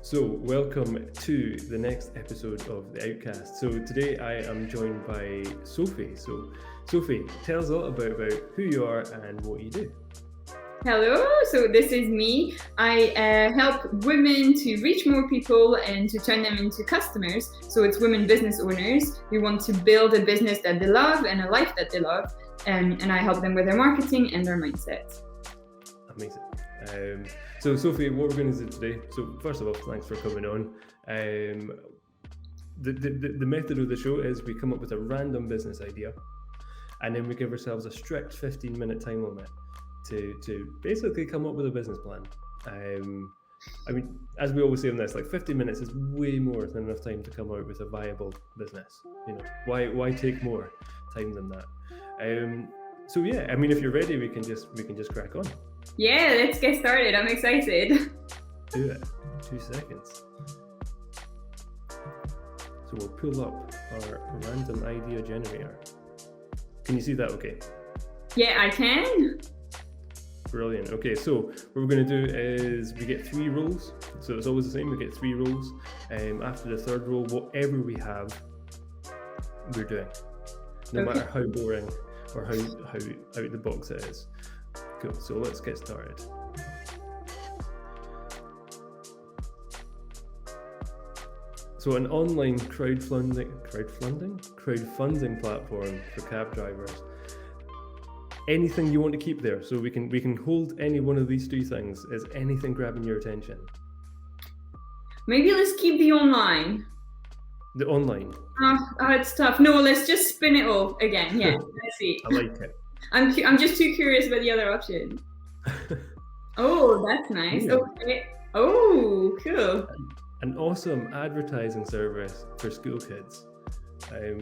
So, welcome to the next episode of the Outcast. So, today I am joined by Sophie. So, Sophie, tell us a lot about who you are and what you do. Hello, so this is me. I help women to reach more people and to turn them into customers. So it's women business owners who want to build a business that they love and a life that they love. And I help them with their marketing and their mindset. Amazing. So Sophie, what we're going to do today, so first of all, thanks for coming on. The method of the show is we come up with a random business idea and then we give ourselves a strict 15-minute time limit to basically come up with a business plan. I mean, as we always say on this, like 50 minutes is way more than enough time to come out with a viable business. You know, why take more time than that? So yeah, I mean, if you're ready, we can just crack on. Yeah, let's get started. I'm excited. Do it. 2 seconds. So we'll pull up our random idea generator. Can you see that okay? Yeah, I can. Brilliant. Okay, so what we're going to do is we get 3 rolls. So it's always the same. We get 3 rolls. After the third roll, whatever we have, we're doing. No matter how boring or how out the box it is. Cool. So let's get started. So an online crowdfunding platform for cab drivers. Anything you want to keep there, so we can hold any one of these 3 things. Is anything grabbing your attention? Maybe let's keep the online. The online. Oh, it's tough. No, let's just spin it all again. Yeah, let's see. I like it. I'm just too curious about the other option. Oh, that's nice. Yeah. Okay. Oh, cool. An awesome advertising service for school kids. I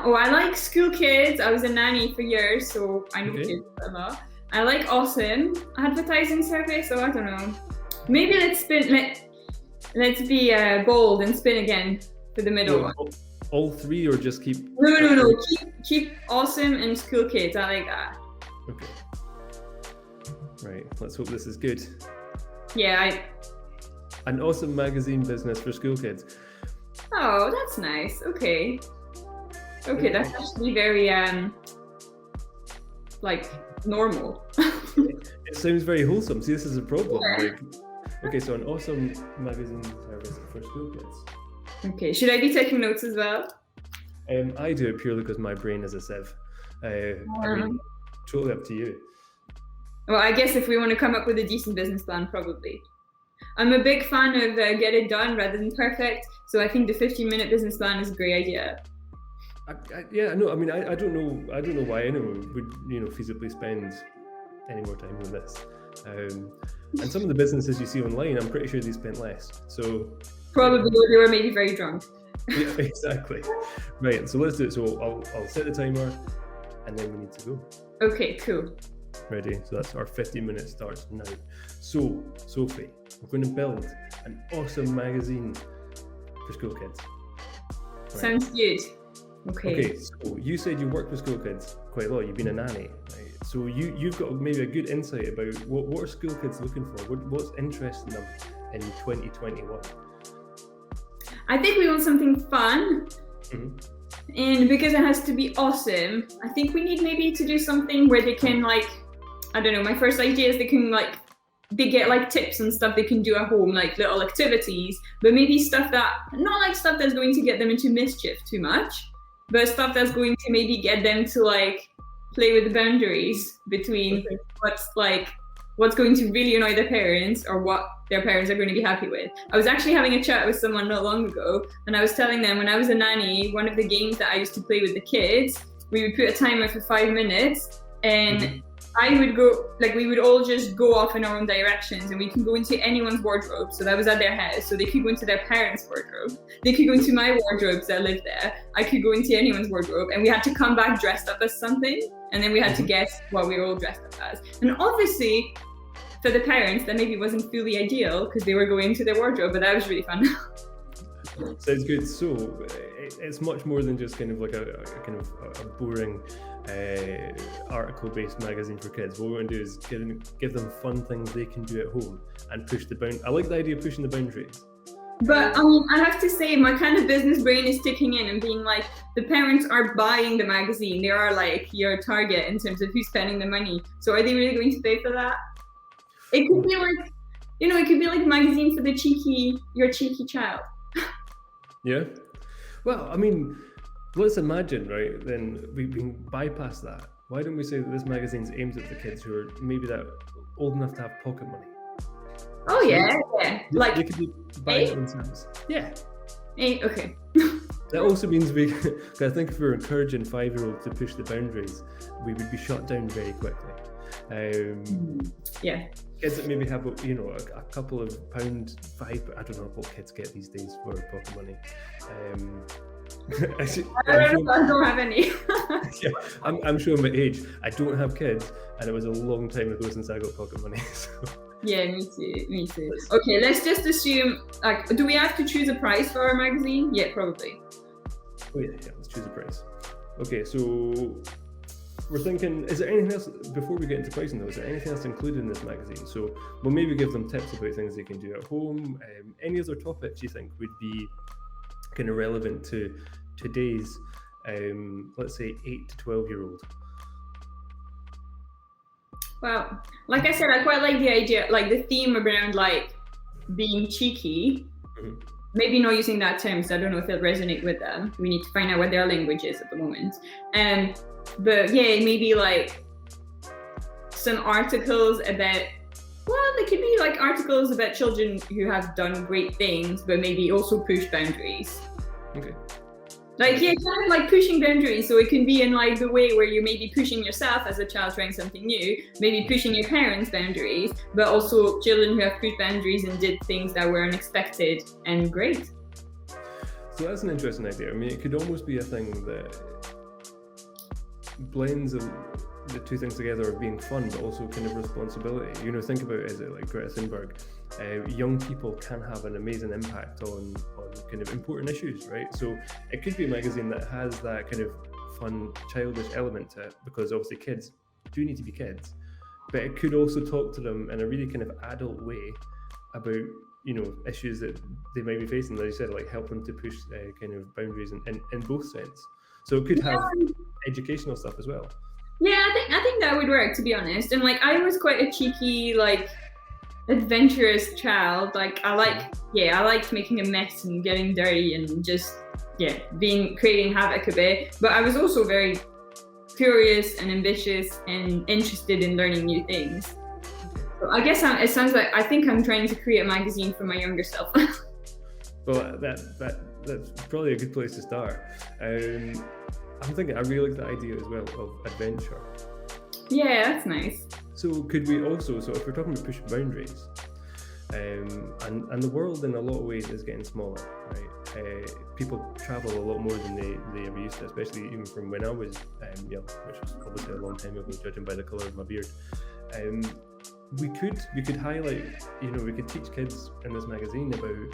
like school kids. I was a nanny for years, so I know kids a lot. I like awesome advertising service. So I don't know. Maybe let's spin. Let's be bold and spin again for the middle one. All 3, or just keep? No. Keep awesome and school kids. I like that. Okay. Right. Let's hope this is good. Yeah. An awesome magazine business for school kids. Oh, that's nice. Okay, that's actually very like normal. It sounds very wholesome. See, this is a problem. Yeah. Okay, so an awesome magazine service for school kids. Okay, should I be taking notes as well? I do it purely because my brain is a sieve. I mean, totally up to you. Well, I guess if we want to come up with a decent business plan, probably. I'm a big fan of get it done rather than perfect, so I think the 15-minute business plan is a great idea. I don't know why anyone would feasibly spend any more time on this. And some of the businesses you see online, I'm pretty sure they spent less. So probably they were maybe very drunk. Yeah, exactly. Right, so let's do it. So I'll set the timer and then we need to go. Okay, cool. Ready? So that's our 15-minute starts now. So, Sophie, we're going to build an awesome magazine for school kids. Right. Sounds good. Okay, so you said you work with school kids quite a lot. You've been a nanny, right? So you've got maybe a good insight about what are school kids looking for? What's interesting them in 2021? I think we want something fun. Mm-hmm. And because it has to be awesome, I think we need maybe to do something where they can I don't know, my first idea is they get tips and stuff they can do at home, like little activities, but maybe stuff stuff that's going to get them into mischief too much, but stuff that's going to maybe get them to play with the boundaries between what's going to really annoy their parents or what their parents are going to be happy with. I was actually having a chat with someone not long ago, and I was telling them when I was a nanny, one of the games that I used to play with the kids, we would put a timer for 5 minutes, and I would go, we would all just go off in our own directions, and we can go into anyone's wardrobe. So that was at their house. So they could go into their parents' wardrobe. They could go into my wardrobe because I lived there. I could go into anyone's wardrobe, and we had to come back dressed up as something. And then we had to guess what we were all dressed up as. And obviously, for the parents, that maybe wasn't fully ideal because they were going into their wardrobe, but that was really fun. Sounds good. So it's much more than just kind of a boring article-based magazine for kids. What we want to do is give them fun things they can do at home and push the bound. I like the idea of pushing the boundaries. But I mean, I have to say, my kind of business brain is ticking in and being like, the parents are buying the magazine. They are like your target in terms of who's spending the money. So are they really going to pay for that? It could be like, it could be like a magazine for your cheeky child. Yeah. Well, I mean, let's imagine, right? Then we can bypass that. Why don't we say that this magazine's aimed at the kids who are maybe that old enough to have pocket money? Oh yeah. Like they could be buying it themselves. Yeah. Okay. That also means I think if we were encouraging 5-year-olds to push the boundaries, we would be shut down very quickly. Yeah. Kids that maybe have a couple of £5. I don't know what kids get these days for pocket money. I don't have any. Yeah, I'm showing my age. I don't have kids, and it was a long time ago since I got pocket money. So. Yeah, me too. Okay, let's just assume, like, do we have to choose a price for our magazine? Yeah, probably. Oh yeah, let's choose a price. Okay, so we're thinking, is there anything else, before we get into pricing though, is there anything else included in this magazine? So we'll maybe give them tips about things they can do at home. Any other topics you think would be kind of relevant to today's, let's say 8 to 12-year-old? Well, like I said, I quite like the idea, like the theme around like being cheeky. Mm-hmm. Maybe not using that term, so I don't know if it'll resonate with them. We need to find out what their language is at the moment. But yeah, maybe like some articles about, well, they could be like articles about children who have done great things, but maybe also push boundaries. Okay. Like, yeah, kind of like pushing boundaries. So it can be in like the way where you may be pushing yourself as a child trying something new, maybe pushing your parents' boundaries, but also children who have pushed boundaries and did things that were unexpected and great. So that's an interesting idea. I mean, it could almost be a thing that blends the two things together of being fun, but also kind of responsibility. Think about it as like Greta Thunberg. Young people can have an amazing impact on kind of important issues, right? So it could be a magazine that has that kind of fun, childish element to it, because obviously kids do need to be kids, but it could also talk to them in a really kind of adult way about issues that they might be facing. Like you said, like help them to push kind of boundaries in both sense. So it could have educational stuff as well. Yeah, I think that would work, to be honest. And like I was quite a cheeky, like adventurous child. Like I liked making a mess and getting dirty and just creating havoc a bit. But I was also very curious and ambitious and interested in learning new things. So I guess it sounds like I think I'm trying to create a magazine for my younger self. Well, that's probably a good place to start. I'm thinking I really like the idea as well of adventure. Yeah, that's nice. So could we also, if we're talking about pushing boundaries, and the world in a lot of ways is getting smaller, right? People travel a lot more than they ever used to, especially even from when I was young, which was obviously a long time ago, judging by the colour of my beard. We could highlight, we could teach kids in this magazine about,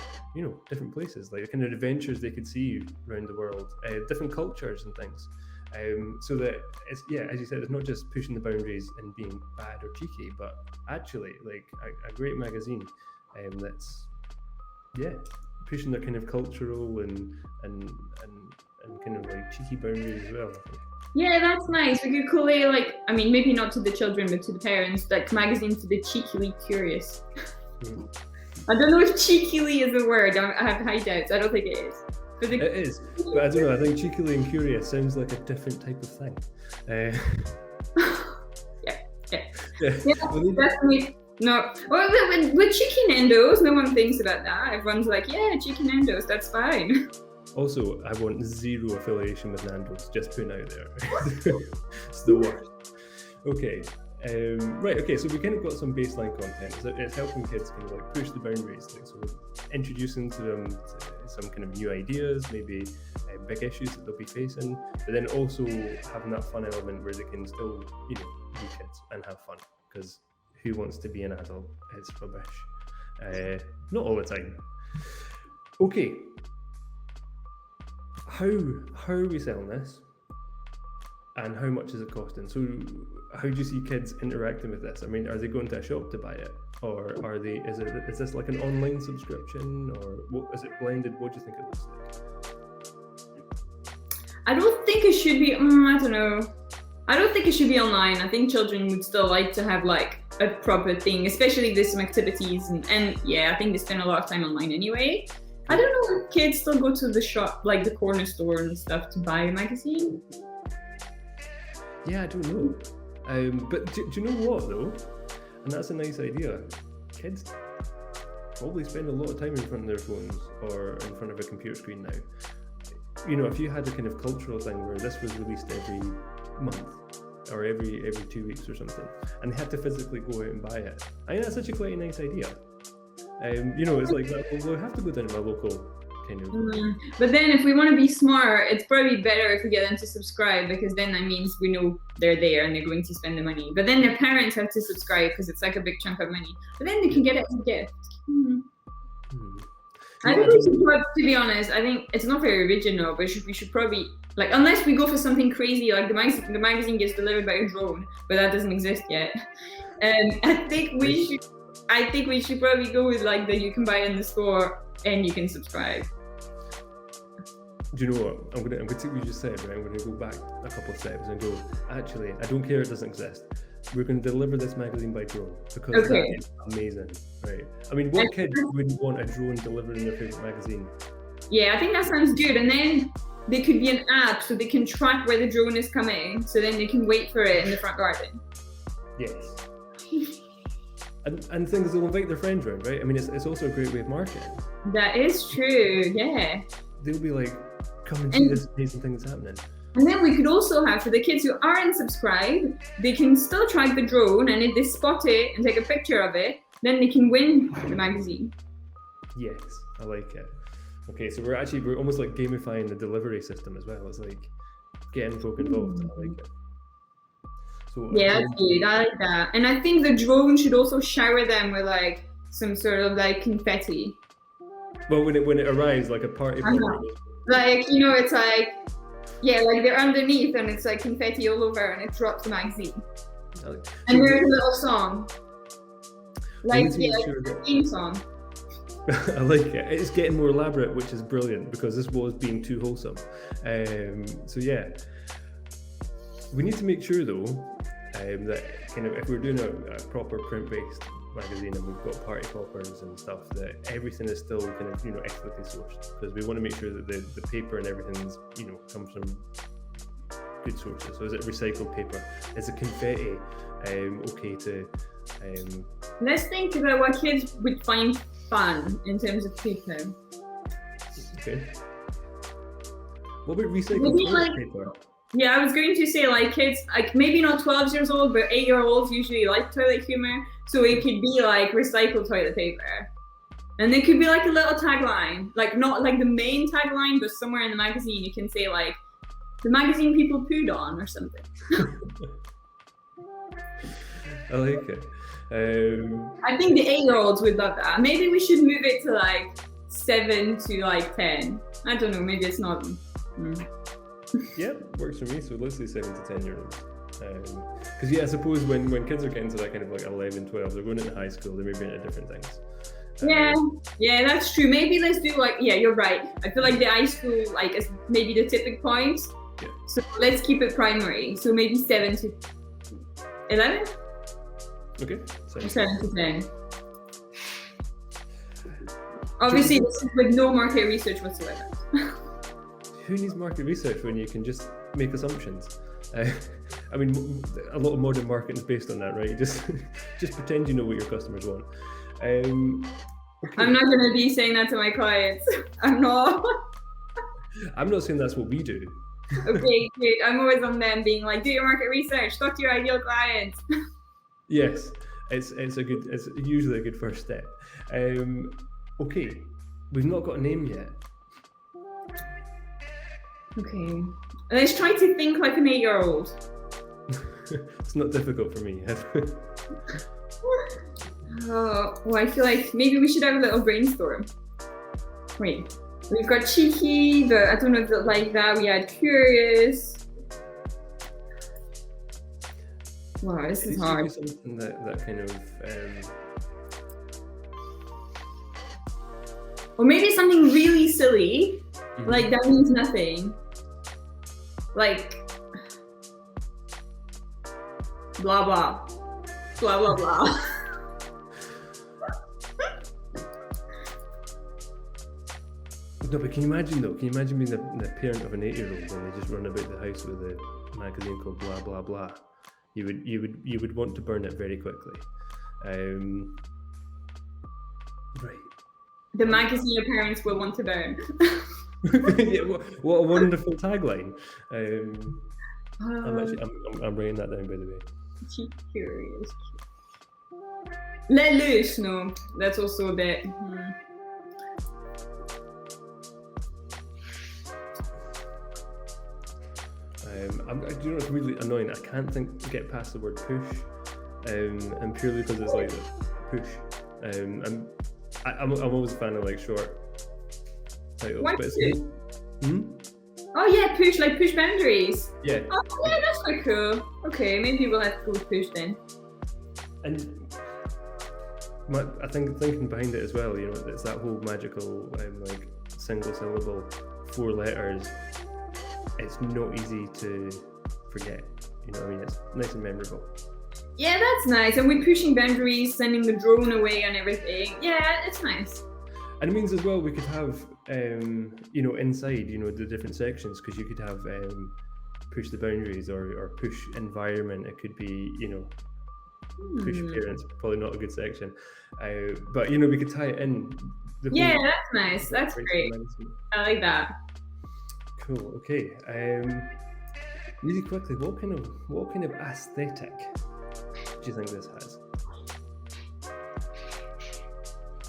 different places, like the kind of adventures they could see around the world, different cultures and things. So that it's, as you said, it's not just pushing the boundaries and being bad or cheeky, but actually like a great magazine that's pushing their kind of cultural and kind of like cheeky boundaries as well, I think. Yeah, that's nice. We could call it like, I mean, maybe not to the children, but to the parents, like magazine for the cheekily curious. I don't know if cheekily is a word. I have high doubts. I don't think it is. It is, but I don't know. I think cheekily and curious sounds like a different type of thing. Yeah, definitely. No, well, with cheeky Nando's, no one thinks about that. Everyone's like, yeah, cheeky Nando's, that's fine. Also, I want zero affiliation with Nando's, just putting out there. It's the worst. Okay. Okay, so we kind of got some baseline content. So it's helping kids kind of like push the boundaries, like so introducing to them some kind of new ideas, maybe big issues that they'll be facing, but then also having that fun element where they can still, be kids and have fun, because who wants to be an adult? It's rubbish. Not all the time. Okay. How are we selling this? And how much is it costing? So how do you see kids interacting with this? I mean, are they going to a shop to buy it, or are they? Is this like an online subscription, or what, is it blended? What do you think it looks like? I don't think it should be. I don't know. I don't think it should be online. I think children would still like to have like a proper thing, especially if there's some activities and yeah, I think they spend a lot of time online anyway. I don't know if kids still go to the shop, like the corner store and stuff, to buy a magazine. Yeah, I don't know. But do you know what though? And that's a nice idea. Kids probably spend a lot of time in front of their phones or in front of a computer screen now. You know, if you had a kind of cultural thing where this was released every month or every 2 weeks or something, and they had to physically go out and buy it, I think that's actually quite a nice idea. You know, it's like, we'll have to go down to my local kind of... But then if we want to be smart, it's probably better if we get them to subscribe, because then that means we know they're there and they're going to spend the money. But then their parents have to subscribe because it's like a big chunk of money. But then they can get it as a gift. I think we should, to be honest, I think it's not very original, but we should probably, like, unless we go for something crazy, like the magazine gets delivered by a drone, but that doesn't exist yet. I think we should probably go with like that you can buy it in the store and you can subscribe. Do you know what? I'm gonna take what you just said, right? I'm gonna go back a couple of steps and go, actually, I don't care it doesn't exist. We're going to deliver this magazine by drone, because that is amazing, right? I mean, what kid wouldn't want a drone delivering their favorite magazine? Yeah, I think that sounds good. And then there could be an app so they can track where the drone is coming, so then they can wait for it in the front garden. Yes. And things, they'll invite their friends around, right? I mean, it's also a great way of marketing. That is true, yeah. They'll be like, come and see this amazing thing that's happening. And then we could also have, for the kids who aren't subscribed, they can still track the drone, and if they spot it and take a picture of it, then they can win the magazine. Yes, I like it. Okay, so we're almost like gamifying the delivery system as well. It's like getting folk involved. I like it. So, yeah, that's good. I like that. And I think the drone should also shower them with like some sort of like confetti. Well, when it arrives, like a party. Like, you know, it's like, yeah, like they're underneath and it's like confetti all over and it drops the magazine. And there's a little song. Like, yeah, like a theme song. I like it. It's getting more elaborate, which is brilliant, because this was being too wholesome. So yeah, we need to make sure though that kind of, if we're doing a proper print-based magazine and we've got party poppers and stuff, that everything is still kind of, you know, ethically sourced, because we want to make sure that the paper and everything's, you know, comes from good sources. So is it recycled paper? Is it confetti okay to let's think about what kids would find fun in terms of paper. Okay. What about recycled paper? Yeah, I was going to say, like, kids, like maybe not 12 years old, but 8-year-olds usually like toilet humor. So it could be like recycled toilet paper. And there could be like a little tagline, like not like the main tagline, but somewhere in the magazine you can say like, the magazine people pooed on or something. I like it. I think the 8-year-olds would love that. Maybe we should move it to like 7 to like 10. I don't know, maybe it's not. Yeah, works for me. So let's say 7 to 10 year olds. Because yeah, I suppose when kids are getting to that kind of like 11, 12, they're going into high school, they may be into different things. Yeah, that's true. Maybe let's do like, yeah, you're right. I feel like the high school like is maybe the tipping point. Yeah. So let's keep it primary. So maybe 7 to 11? Okay. 7 to 10. Obviously, this is with no market research whatsoever. Who needs market research when you can just make assumptions? I mean, a lot of modern marketing is based on that, right? Just pretend you know what your customers want. Okay. I'm not going to be saying that to my clients. I'm not. I'm not saying that's what we do. Okay, good. I'm always on them being like, do your market research, talk to your ideal clients. Yes, it's usually a good first step. Okay, we've not got a name yet. Okay, let's try to think like an 8-year-old. It's not difficult for me. Well, I feel like maybe we should have a little brainstorm. Wait, we've got cheeky, but I don't know if it's like that. We had curious. Wow, this It is needs to hard. be something that kind of Or maybe something really silly, mhm. like that means nothing. Like blah blah. Blah blah blah. No, but can you imagine though? Can you imagine being the parent of an 8-year-old and they just run about the house with a magazine called blah blah blah? You would want to burn it very quickly. Right. The magazine your parents will want to burn. Yeah, what a wonderful tagline. I'm writing that down, by the way. Curious. Let loose, no. That's also a bit. Do you know what's really annoying? I can't get past the word push, and purely because it's like push. I'm always a fan of like short titles. Why But it's, push? Oh yeah, push, like push boundaries. yeah. Oh yeah, that's quite cool. Okay, maybe we'll have to go with push then. And I think thinking behind it as well, you know, it's that whole magical like single syllable, 4 letters. It's not easy to forget. You know what I mean? It's nice and memorable. Yeah, that's nice. And we're pushing boundaries, sending the drone away and everything. Yeah, it's nice. And it means as well we could have, you know, inside, you know, the different sections, because you could have push the boundaries or push environment. It could be, you know, push parents, probably not a good section. But, you know, we could tie it in. Yeah, that's nice. That's great. I like that. Cool. Okay. Really quickly, what kind of aesthetic do you think this has?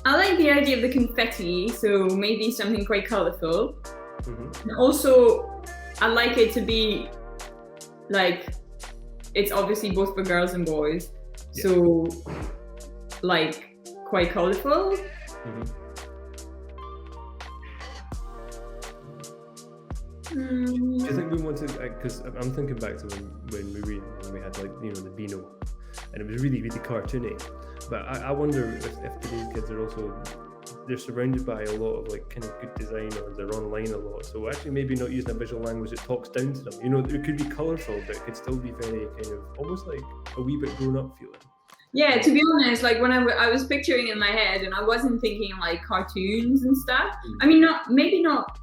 I like the idea of the confetti, so maybe something quite colourful. Mm-hmm. And also, I like it to be like, it's obviously both for girls and boys, so like quite colourful. Mm-hmm. Do you think we want to? Because I'm thinking back to when we had like, you know, the Beano, and it was really really cartoony. But I wonder if today's kids are also, they're surrounded by a lot of like kind of good design, or they're online a lot. So actually maybe not using a visual language that talks down to them. You know, it could be colourful, but it could still be very kind of almost like a wee bit grown up feeling. Yeah, to be honest, like when I was picturing in my head, and I wasn't thinking like cartoons and stuff. I mean, maybe not.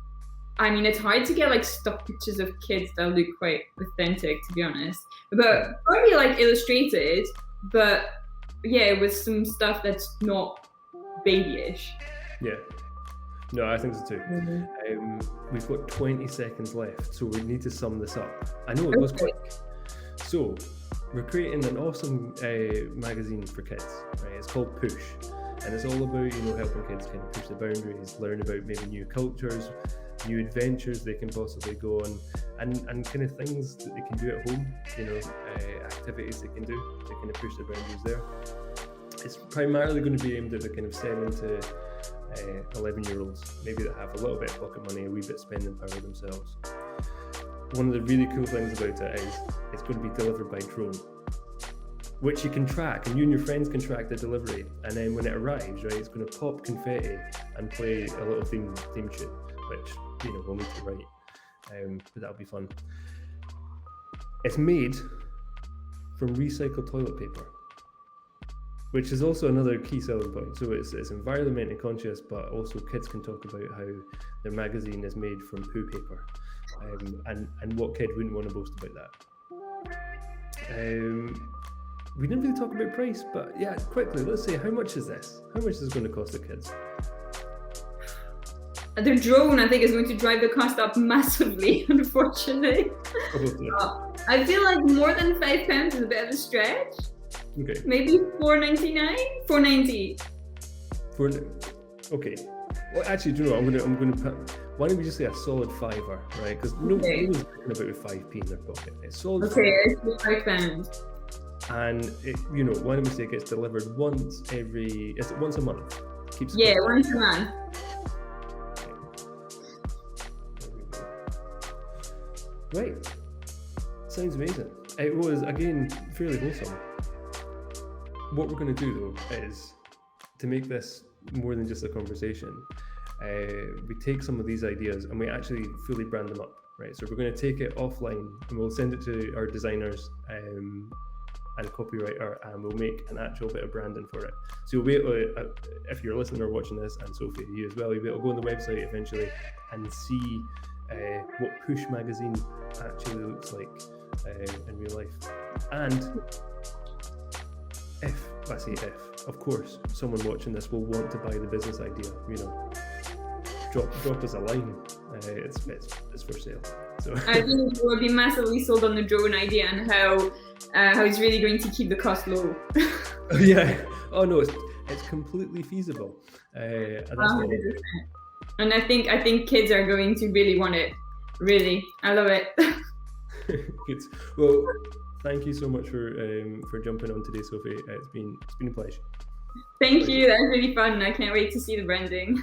I mean, it's hard to get like stock pictures of kids that look quite authentic, to be honest. But probably like illustrated, but yeah, with some stuff that's not babyish. Yeah. No, I think so too. Mm-hmm. We've got 20 seconds left, so we need to sum this up. I know it was quick. So we're creating an awesome magazine for kids, right? It's called Push, and it's all about, you know, helping kids kind of push the boundaries, learn about maybe new cultures, new adventures they can possibly go on, and kind of things that they can do at home, you know, activities they can do to kind of push the boundaries there. It's primarily going to be aimed at the kind of 7 to 11-year-olds, maybe that have a little bit of pocket money, a wee bit spending power themselves. One of the really cool things about it is it's going to be delivered by drone, which you can track, and you and your friends can track the delivery, and then when it arrives, right, it's going to pop confetti and play a little theme tune, which, you know, we'll need to write, but that'll be fun. It's made from recycled toilet paper, which is also another key selling point. So it's environmentally conscious, but also kids can talk about how their magazine is made from poo paper, and what kid wouldn't want to boast about that? We didn't really talk about price, but yeah, quickly, let's say, how much is this? How much is it going to cost the kids? The drone, I think, is going to drive the cost up massively, unfortunately. I feel like more than £5 is a bit of a stretch. Okay. Maybe $4.99, $4.90. Okay. Well, actually, do you know what? I'm gonna. Why don't we just say a solid £5, right? Because no one's thinking about with 5p in their pocket. It's solid. Okay, it's £5. And it, you know, why don't we say it gets delivered once a month? Keeps it once a month. Right. Sounds amazing. It was, again, fairly wholesome. What we're going to do, though, is to make this more than just a conversation. We take some of these ideas and we actually fully brand them up, right? So we're going to take it offline and we'll send it to our designers and copywriter, and we'll make an actual bit of branding for it. So you'll be able to, if you're listening or watching this, and Sophie, you as well, you'll be able to go on the website eventually and see what Push Magazine actually looks like in real life. And if, of course, someone watching this will want to buy the business idea, drop us a line. It's for sale. So I think it will be massively sold on the drone idea and how it's really going to keep the cost low. Yeah. Oh no, it's completely feasible. And that's what it is. And I think kids are going to really want it. Really, I love it. Good. Well, thank you so much for jumping on today, Sophie. It's been a pleasure. Thank you. That was really fun. I can't wait to see the branding.